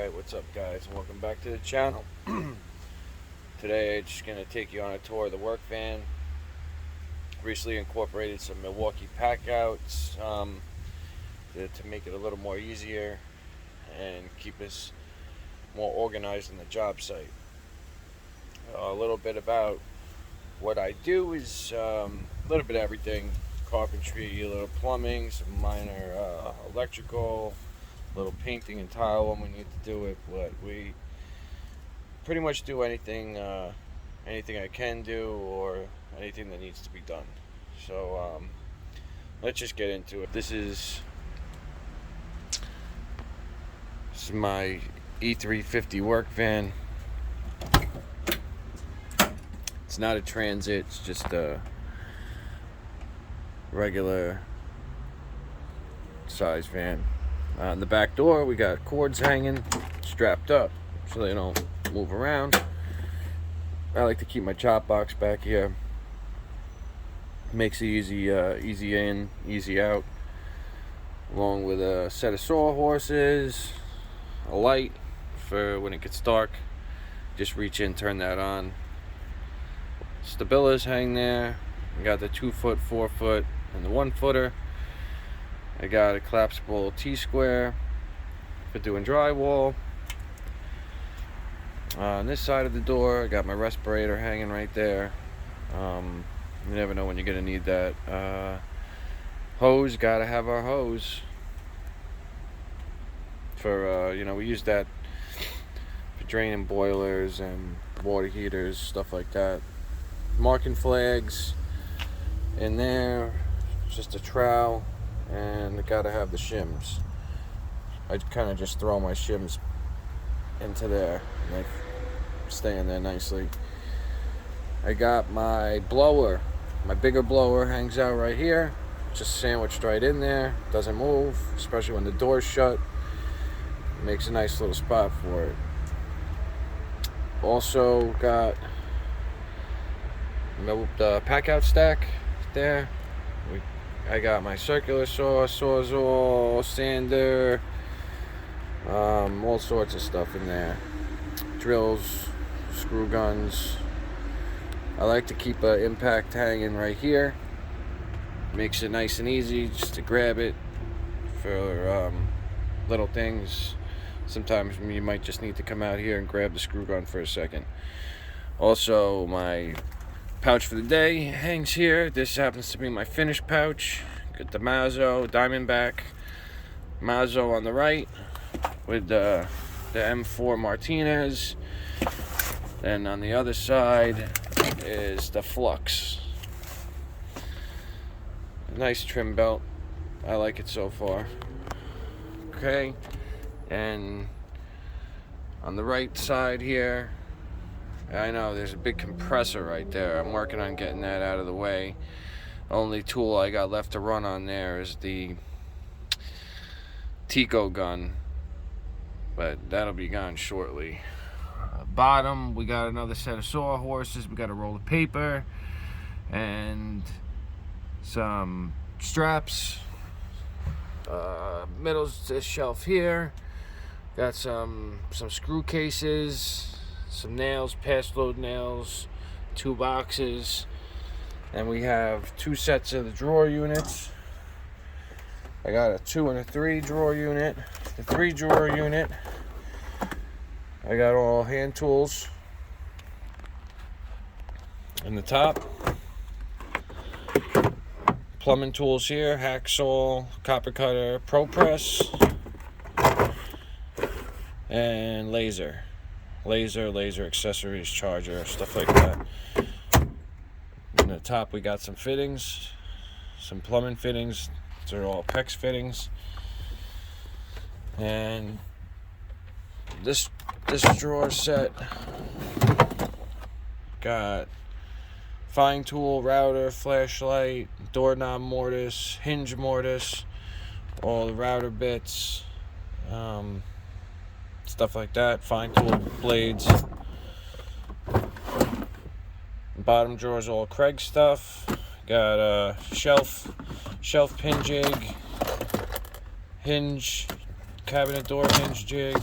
Alright, what's up guys, and welcome back to the channel. Today I'm just going to take you on a tour of the work van. Recently incorporated some Milwaukee packouts to make it a little more easier and keep us more organized in the job site. A little bit about what I do is a little bit of everything. Carpentry, a little plumbing, some minor electrical, a little painting and tile when we need to do it, but we pretty much do anything I can do or anything that needs to be done. So let's just get into it. This is my E350 work van. It's not a transit, it's just a regular size van. On the back door we got cords hanging, strapped up so they don't move around. I like to keep my chop box back here. Makes it easy in, easy out. Along with a set of sawhorses, a light for when it gets dark. Just reach in, turn that on. Stabilizers hang there. I got the 2-foot, 4-foot, and the 1-footer. I got a collapsible T-square for doing drywall. On this side of the door, I got my respirator hanging right there. You never know when you're gonna need that. Hose, gotta have our hose. For we use that for draining boilers and water heaters, stuff like that. Marking flags in there, just a trowel, and I gotta have the shims. I kind of just throw my shims into there and they stay in there nicely. I got my blower, my bigger blower hangs out right here, just sandwiched right in there, doesn't move, especially when the door's shut. Makes a nice little spot for it. Also got the packout stack there. I got my circular saw, sawzall, sander, all sorts of stuff in there. Drills, screw guns. I like to keep an impact hanging right here. Makes it nice and easy just to grab it for little things. Sometimes you might just need to come out here and grab the screw gun for a second. Also, my pouch for the day hangs here. This happens to be my finished pouch. Got the Mazzo Diamondback Mazzo on the right with the M4 Martinez. Then on the other side is the Flux. Nice trim belt. I like it so far. Okay, and on the right side here, I know there's a big compressor right there. I'm working on getting that out of the way. Only tool I got left to run on there is the Tico gun, but that'll be gone shortly. Bottom, we got another set of sawhorses. We got a roll of paper and some straps. Middle's this shelf here. Got some screw cases, some nails, pass load nails, 2 boxes, and we have 2 sets of the drawer units. I got a 2 and a 3 drawer unit. The 3 drawer unit, I got all hand tools in the top. Plumbing tools here, hacksaw, copper cutter, pro press, and laser accessories, charger, stuff like that. In the top we got some fittings, some plumbing fittings. These are all PEX fittings. And this drawer set got fine tool, router, flashlight, doorknob mortise, hinge mortise, all the router bits, stuff like that, fine tool blades. Bottom drawer's all Craig stuff. Got a shelf pin jig, hinge, cabinet door hinge jig,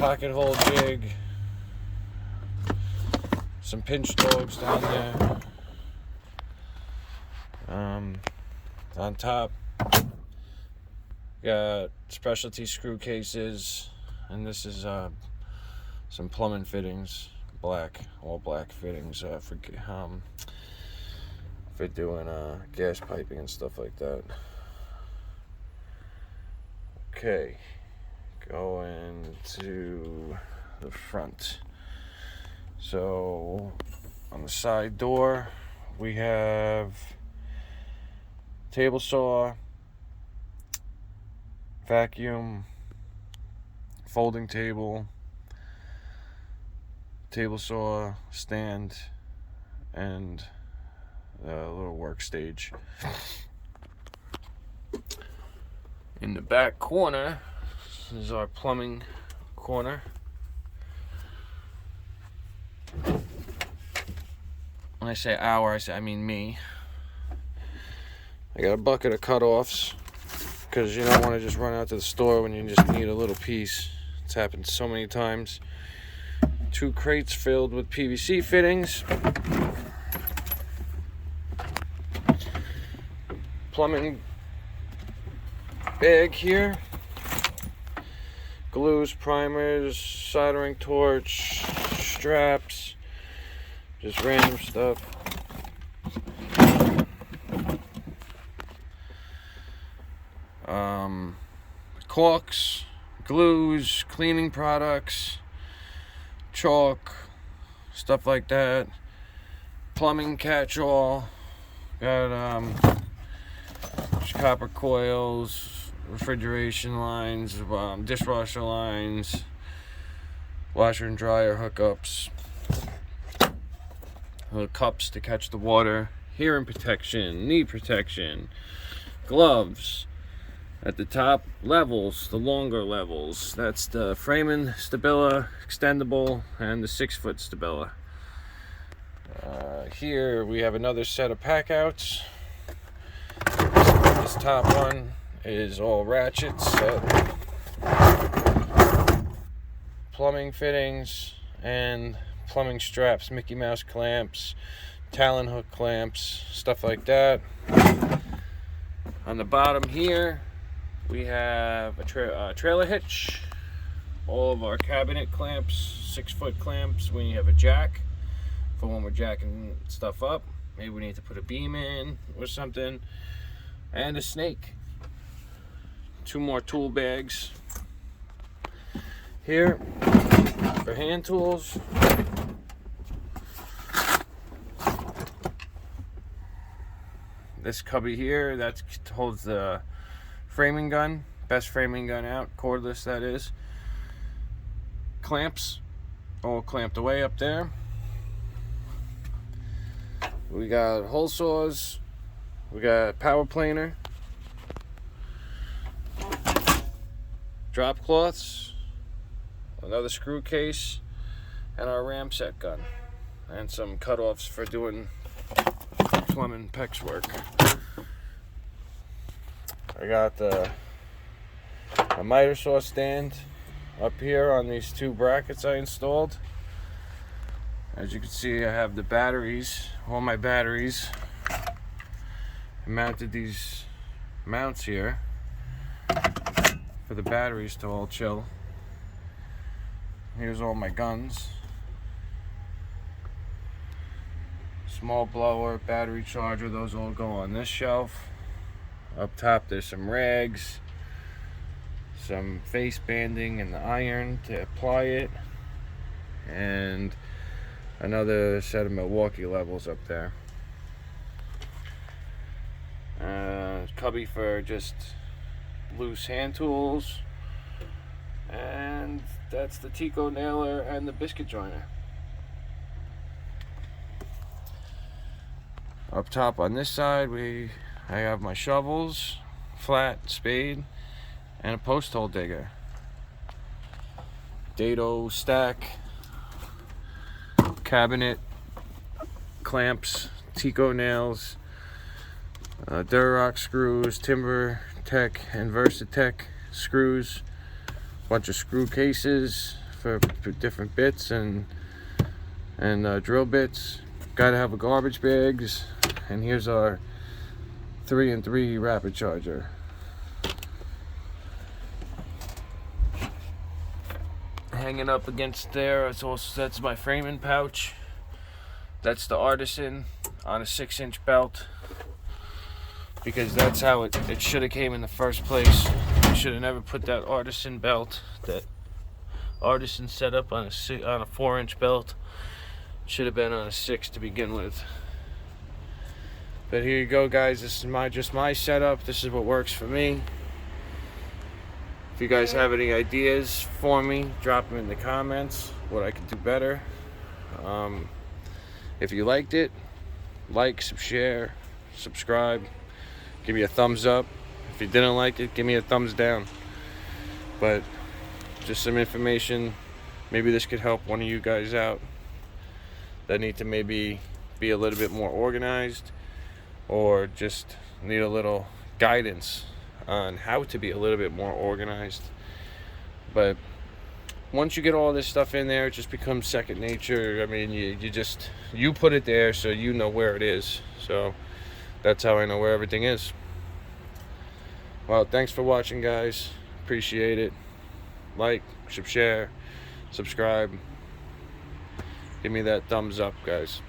pocket hole jig, some pinch dogs down there. On top, got specialty screw cases, and this is some plumbing fittings, all black fittings for doing gas piping and stuff like that. Okay, going to the front. So on the side door, we have table saw, vacuum, folding table, table saw stand, and a little work stage. In the back corner is our plumbing corner. When I say our, I mean me. I got a bucket of cutoffs because you don't want to just run out to the store when you just need a little piece. It's happened so many times. 2 crates filled with PVC fittings. Plumbing bag here. Glues, primers, soldering torch, straps, just random stuff. Caulks, glues, cleaning products, chalk, stuff like that. Plumbing catch-all. Got copper coils, refrigeration lines, dishwasher lines, washer and dryer hookups, little cups to catch the water, hearing protection, knee protection, gloves. At the top levels, the longer levels, that's the framing Stabila extendable and the 6-foot Stabila. Here we have another set of packouts. This top one is all ratchets, plumbing fittings, and plumbing straps, Mickey Mouse clamps, Talon hook clamps, stuff like that. On the bottom here, we have a trailer hitch, all of our cabinet clamps, 6-foot clamps when you have a jack, for when we're jacking stuff up. Maybe we need to put a beam in or something. And a snake. 2 more tool bags here for hand tools. This cubby here, that holds the framing gun, best framing gun out, cordless that is. Clamps, all clamped away up there. We got hole saws, we got power planer, drop cloths, another screw case, and our ram set gun, and some cutoffs for doing plumbing PEX work. I got a miter saw stand up here on these 2 brackets I installed. As you can see, I have the batteries, all my batteries. I mounted these mounts here for the batteries to all chill. Here's all my guns. Small blower, battery charger, those all go on this shelf. Up top there's some rags, some face banding and the iron to apply it, and another set of Milwaukee levels up there. Cubby for just loose hand tools, and that's the Tico nailer and the biscuit joiner. Up top on this side I have my shovels, flat, spade, and a post hole digger. Dado stack, cabinet, clamps, Tico nails, Durock screws, Timber Tech and Versatech screws, bunch of screw cases for different bits and drill bits. Gotta have a garbage bags, and here's our 3-in-3 rapid charger. Hanging up against there, that's my framing pouch. That's the Artisan on a 6-inch belt, because that's how it should have came in the first place. I should have never put that Artisan belt, that Artisan setup on a 4-inch belt. Should have been on a 6 to begin with. But here you go, guys. This is just my setup. This is what works for me. If you guys have any ideas for me, drop them in the comments, what I could do better. If you liked it, like, share, subscribe, give me a thumbs up. If you didn't like it, give me a thumbs down. But just some information. Maybe this could help one of you guys out that need to maybe be a little bit more organized, or just need a little guidance on how to be a little bit more organized. But once you get all this stuff in there, it just becomes second nature. I mean, you put it there, so you know where it is. So that's how I know where everything is. Well, thanks for watching, guys. Appreciate it. Like, share, subscribe. Give me that thumbs up, guys.